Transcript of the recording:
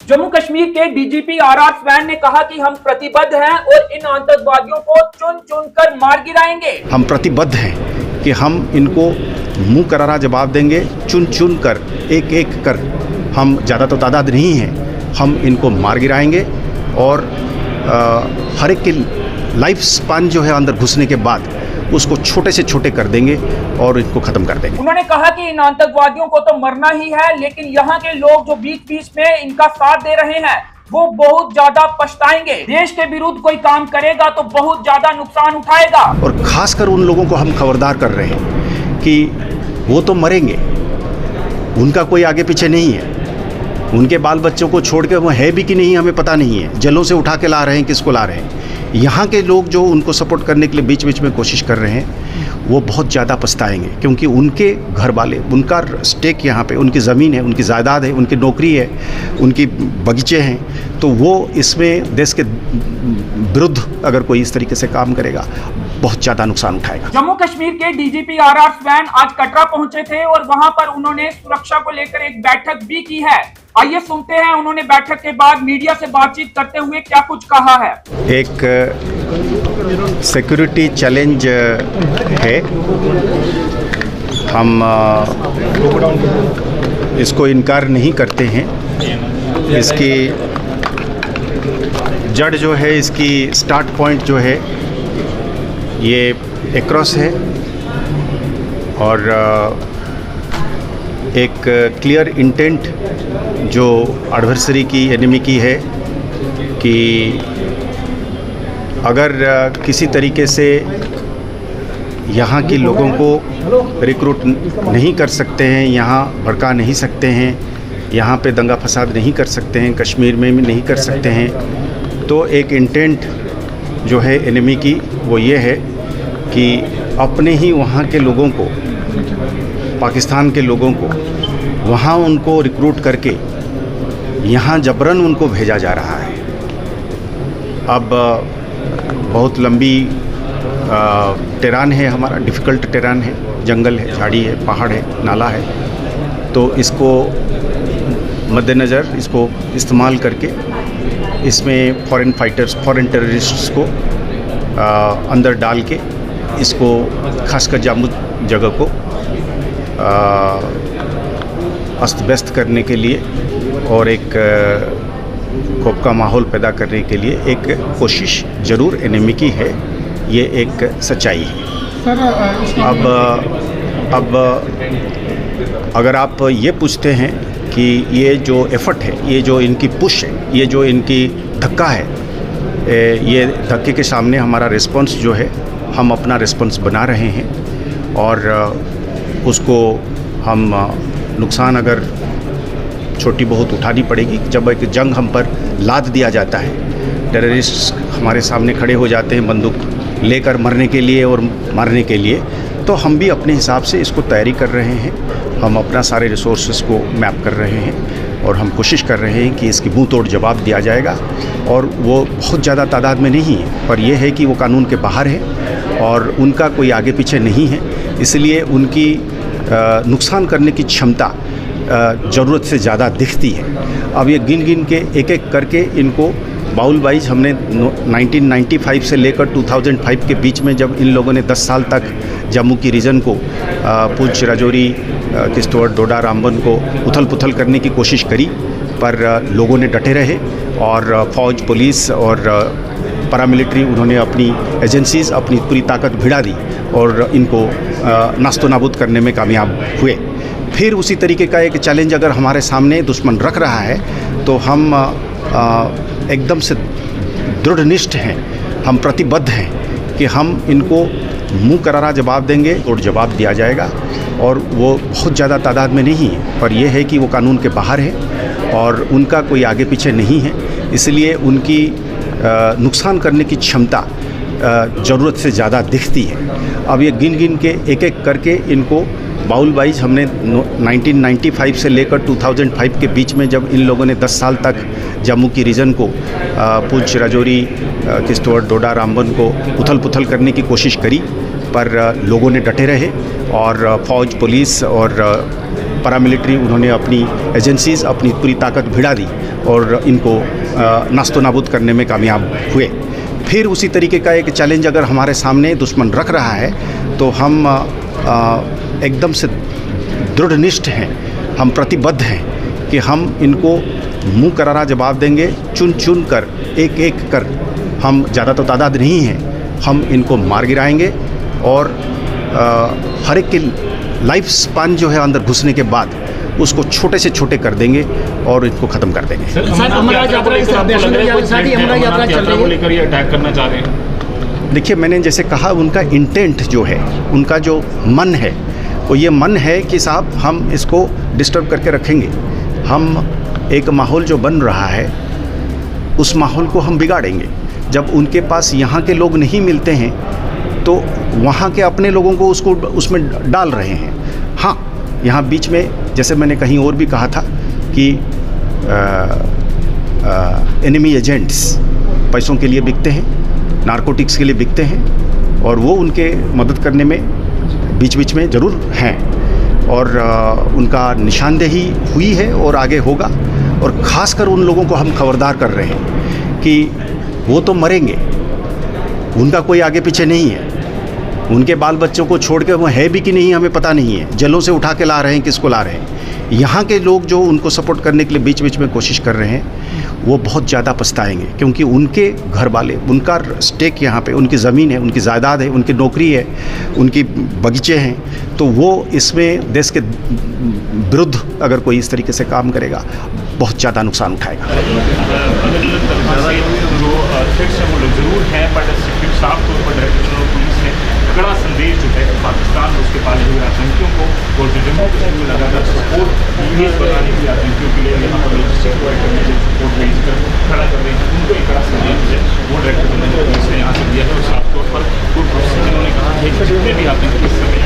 जम्मू कश्मीर के DGP R.R.. Swan ने कहा कि हम प्रतिबद्ध हैं और इन आतंकवादियों को चुन चुन कर मार गिराएंगे। हम प्रतिबद्ध हैं कि हम इनको मुंह करारा जवाब देंगे, चुन चुन कर एक एक कर। हम ज़्यादा तो तादाद नहीं है, हम इनको मार गिराएंगे और हर एक की लाइफ स्पान जो है अंदर घुसने के बाद उसको छोटे से छोटे कर देंगे और इनको खत्म कर देंगे। उन्होंने कहा कि इन आतंकवादियों को तो मरना ही है, लेकिन यहाँ के लोग जो बीच बीच में इनका साथ दे रहे हैं वो बहुत ज्यादा पछताएंगे। देश के विरुद्ध कोई काम करेगा तो बहुत ज्यादा नुकसान उठाएगा। और खासकर उन लोगों को हम खबरदार कर रहे हैं कि वो तो मरेंगे, उनका कोई आगे पीछे नहीं है। उनके बाल बच्चों को छोड़ के वो है भी कि नहीं हमें पता नहीं है। जलों से उठा के ला रहे हैं, किसको ला रहे हैं। यहाँ के लोग जो उनको सपोर्ट करने के लिए बीच बीच में कोशिश कर रहे हैं वो बहुत ज़्यादा पछताएंगे, क्योंकि उनके घर वाले, उनका स्टेक यहाँ पे, उनकी ज़मीन है, उनकी जायदाद है, उनकी नौकरी है, उनकी बगीचे हैं। तो वो इसमें देश के विरुद्ध अगर कोई इस तरीके से काम करेगा बहुत ज़्यादा नुकसान उठाएगा। जम्मू कश्मीर के डीजीपी आर.आर. स्वैन आज कटरा पहुंचे थे और वहां पर उन्होंने सुरक्षा को लेकर एक बैठक भी की है। आइए सुनते हैं उन्होंने बैठक के बाद मीडिया से बातचीत करते हुए क्या कुछ कहा है। एक सिक्योरिटी चैलेंज है, हम इसको इनकार नहीं करते हैं। इसकी जड़ जो है, इसकी स्टार्ट पॉइंट जो है ये एक्रॉस है और एक क्लियर इंटेंट जो एडवर्सरी की, एनिमी की है कि अगर किसी तरीके से यहाँ के लोगों को रिक्रूट नहीं कर सकते हैं, यहाँ भड़का नहीं सकते हैं, यहाँ पे दंगा फसाद नहीं कर सकते हैं, कश्मीर में भी नहीं कर सकते हैं, तो एक इंटेंट जो है एनिमी की वो ये है कि अपने ही वहाँ के लोगों को, पाकिस्तान के लोगों को वहाँ उनको रिक्रूट करके यहाँ जबरन उनको भेजा जा रहा है। अब बहुत लंबी टेरान है हमारा, डिफ़िकल्ट टेरान है, जंगल है, झाड़ी है, पहाड़ है, नाला है। तो इसको मद्देनज़र इसको इस्तेमाल करके इसमें फॉरेन फाइटर्स, फॉरेन टेररिस्ट्स को अंदर डाल के इसको खासकर जम्मू जगह को अस्त व्यस्त करने के लिए और एक खौफ का माहौल पैदा करने के लिए एक कोशिश ज़रूर एनिमी की है। ये एक सच्चाई है। अब अगर आप ये पूछते हैं कि ये जो एफर्ट है, ये जो इनकी पुश है, ये जो इनकी धक्का है, ये धक्के के सामने हमारा रिस्पांस जो है, हम अपना रिस्पांस बना रहे हैं और उसको हम नुकसान अगर छोटी बहुत उठानी पड़ेगी। जब एक जंग हम पर लाद दिया जाता है, टेररिस्ट हमारे सामने खड़े हो जाते हैं बंदूक लेकर मरने के लिए और मारने के लिए, तो हम भी अपने हिसाब से इसको तैयारी कर रहे हैं। हम अपना सारे रिसोर्सेज को मैप कर रहे हैं और हम कोशिश कर रहे हैं कि इसकी मुँह तोड़ जवाब दिया जाएगा। और वो बहुत ज़्यादा तादाद में नहीं है, पर यह है कि वो कानून के बाहर है और उनका कोई आगे पीछे नहीं है, इसलिए उनकी नुकसान करने की क्षमता ज़रूरत से ज़्यादा दिखती है। अब ये गिन गिन के एक एक करके इनको बाउल वाइज हमने 1995 से लेकर 2005 के बीच में, जब इन लोगों ने 10 साल तक जम्मू की रीजन को, पुंछ, राजौरी, किश्तवाड़, डोडा, रामबन को उथल पुथल करने की कोशिश करी, पर लोगों ने डटे रहे और फ़ौज, पुलिस और पैरामिलिट्री, उन्होंने अपनी एजेंसीज़ अपनी पूरी ताकत भिड़ा दी और इनको नास्तो नाबूद करने में कामयाब हुए। फिर उसी तरीके का एक चैलेंज अगर हमारे सामने दुश्मन रख रहा है तो हम एकदम से दृढ़निष्ठ हैं, हम प्रतिबद्ध हैं कि हम इनको मुंह करारा जवाब देंगे और जवाब दिया जाएगा। और वो बहुत ज़्यादा तादाद में नहीं है, पर यह है कि वो कानून के बाहर है और उनका कोई आगे पीछे नहीं है, इसलिए उनकी नुकसान करने की क्षमता ज़रूरत से ज़्यादा दिखती है। अब ये गिन गिन के एक एक करके इनको बाउल वाइज हमने 1995 से लेकर 2005 के बीच में, जब इन लोगों ने 10 साल तक जम्मू की रीजन को, पुंछ, राजौरी, किश्तवाड़, डोडा, रामबन को उथल पुथल करने की कोशिश करी, पर लोगों ने डटे रहे और फ़ौज, पुलिस और पैरामिलिट्री, उन्होंने अपनी एजेंसीज़ अपनी पूरी ताकत भिड़ा दी और इनको नास्तो नाबूद करने में कामयाब हुए। फिर उसी तरीके का एक चैलेंज अगर हमारे सामने दुश्मन रख रहा है तो हम एकदम से दृढ़निष्ठ हैं, हम प्रतिबद्ध हैं कि हम इनको मुंह करारा जवाब देंगे। चुन चुन कर एक एक कर, हम ज़्यादा तो तादाद नहीं हैं, हम इनको मार गिराएंगे और हर एक की लाइफ स्पान जो है अंदर घुसने के बाद उसको छोटे से छोटे कर देंगे और इनको ख़त्म कर देंगे। अमरनाथ यात्रा चल रही है, लेकर ये अटैक करना चाह रहे हैं। देखिए, मैंने जैसे कहा, उनका इंटेंट जो है, उनका जो मन है, वो ये मन है कि साहब हम इसको डिस्टर्ब करके रखेंगे। हम एक माहौल जो बन रहा है उस माहौल को हम बिगाड़ेंगे। जब उनके पास यहाँ के लोग नहीं मिलते हैं तो वहाँ के अपने लोगों को उसमें डाल रहे हैं। हाँ, यहाँ बीच में जैसे मैंने कहीं और भी कहा था कि एनिमी एजेंट्स पैसों के लिए बिकते हैं, नारकोटिक्स के लिए बिकते हैं और वो उनके मदद करने में बीच बीच में ज़रूर हैं और उनका निशानदेही हुई है और आगे होगा। और ख़ासकर उन लोगों को हम खबरदार कर रहे हैं कि वो तो मरेंगे, उनका कोई आगे पीछे नहीं है, उनके बाल बच्चों को छोड़ के वो है भी कि नहीं हमें पता नहीं है, जलों से उठा के ला रहे हैं, किसको ला रहे हैं। यहाँ के लोग जो उनको सपोर्ट करने के लिए बीच बीच में कोशिश कर रहे हैं वो बहुत ज़्यादा पछताएंगे, क्योंकि उनके घर वाले, उनका स्टेक यहाँ पे, उनकी ज़मीन है, उनकी जायदाद है, उनकी नौकरी है, उनकी बगीचे हैं, तो वो इसमें देश के विरुद्ध अगर कोई इस तरीके से काम करेगा बहुत ज़्यादा नुकसान उठाएगा। जरूर है, बट साफ तौर पर डायरेक्टर जनरल पुलिस ने कड़ा संदेश जो है पाकिस्तान में उसके पाले हुए आतंकियों को और जो जम्मू कश्मीर में लगातार सपोर्ट बनाने हुए आतंकियों के लिए यहाँ पर लॉजिस्टिक प्रोवाइड करने के सपोर्ट भेज कर खड़ा कर रहे हैं, उनको एक कड़ा संदेश है वो डायरेक्टर जनरल पुलिस ने यहाँ से दिया है। और साफ तौर पर पूर्व प्रोफेसर ने कहा है कि जितने भी आतंकी इस समय